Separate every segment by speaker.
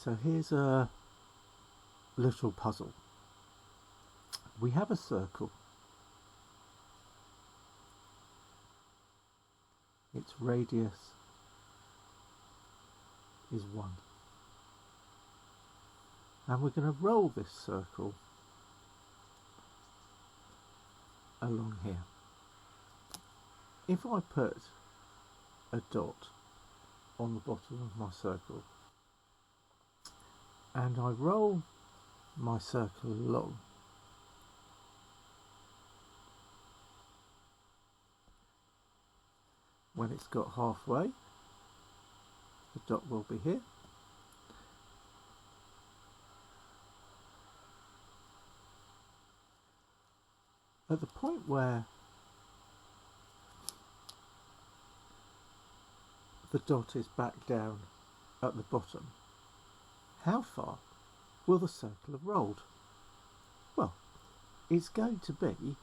Speaker 1: So here's a little puzzle. We have a circle. Its radius is 1. And we're going to roll this circle along here. If I put a dot on the bottom of my circle and I roll my circle along, when it's got halfway, the dot will be here. At the point where the dot is back down at the bottom, how far will the circle have rolled? Well, it's going to be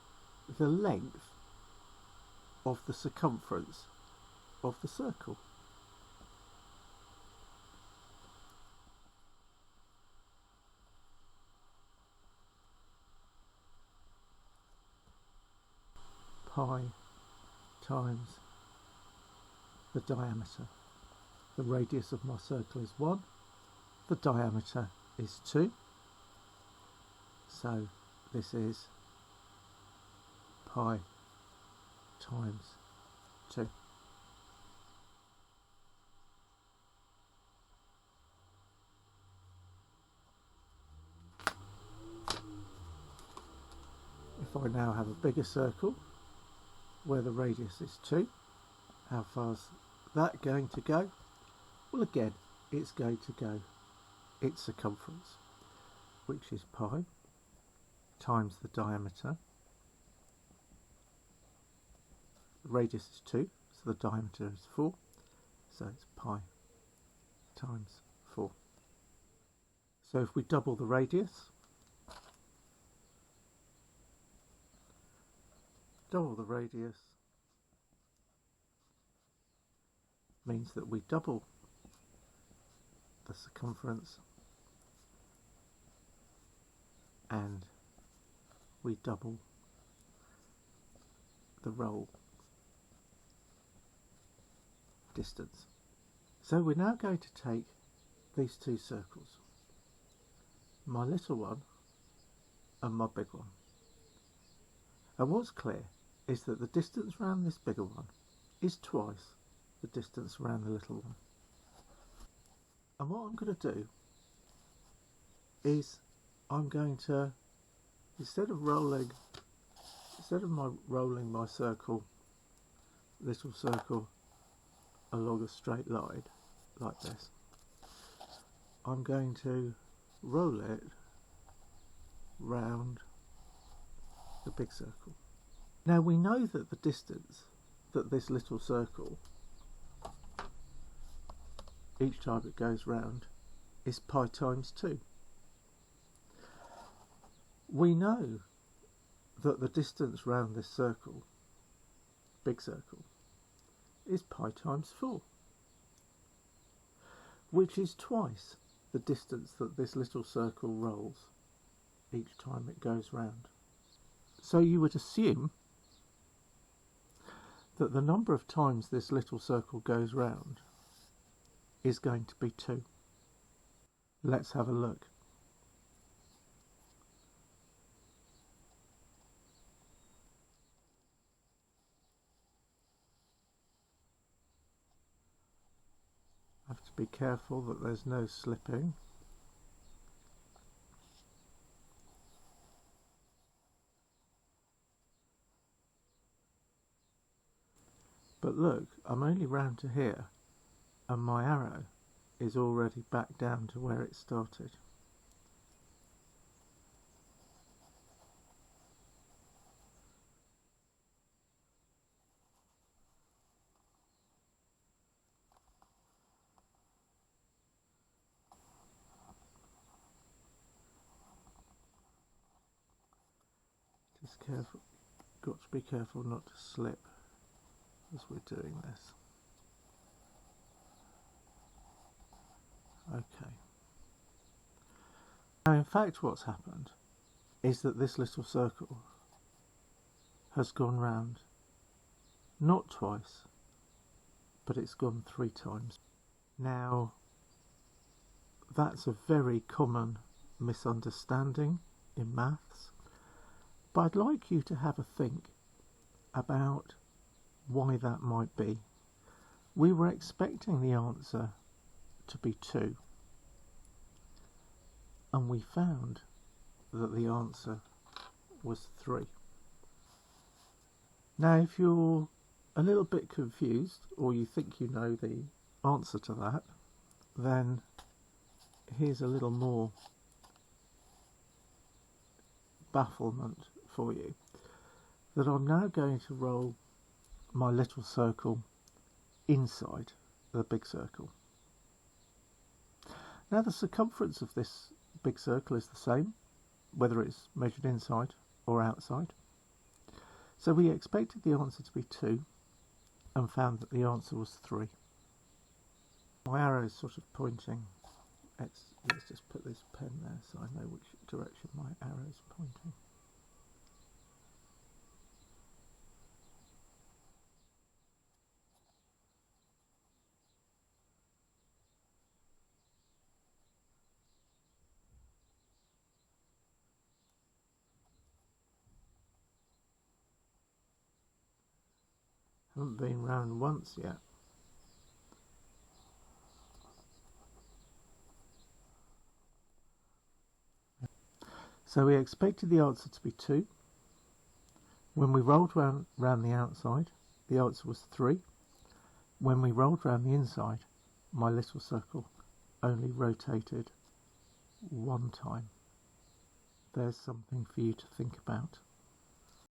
Speaker 1: the length of the circumference of the circle. Pi times the diameter. The radius of my circle is 1, the diameter is 2, so this is pi times 2. If I now have a bigger circle where the radius is 2, how far's that going to go? Well, again, it's going to go its circumference, which is pi times the diameter. The radius is 2, so the diameter is 4, so it's pi times 4. So if we double the radius, means that we double the circumference and we double the roll distance. So we're now going to take these two circles, my little one and my big one, and what's clear is that the distance around this bigger one is twice the distance around the little one. And what I'm going to do is I'm going to, instead of rolling my circle, little circle, along a straight line like this, I'm going to roll it round the big circle. Now we know that the distance that this little circle, each time it goes round, is pi times 2. We know that the distance round this circle, big circle, is pi times 4, which is twice the distance that this little circle rolls each time it goes round. So you would assume that the number of times this little circle goes round is going to be 2. Let's have a look. I have to be careful that there's no slipping. But look, I'm only round to here and my arrow is already back down to where it started. Just careful, got to be careful not to slip as we're doing this. Okay. Now in fact what's happened is that this little circle has gone round not twice, but it's gone 3 times. Now that's a very common misunderstanding in maths, but I'd like you to have a think about why that might be. We were expecting the answer to be 2, and we found that the answer was 3. Now if you're a little bit confused, or you think you know the answer to that, then here's a little more bafflement for you, that I'm now going to roll my little circle inside the big circle. Now the circumference of this big circle is the same, whether it's measured inside or outside. So we expected the answer to be 2 and found that the answer was 3. My arrow is sort of pointing. Let's just put this pen there so I know which direction my arrow is pointing. Haven't been round once yet. So we expected the answer to be 2. When we rolled round the outside, the answer was 3. When we rolled round the inside, my little circle only rotated 1 time. There's something for you to think about.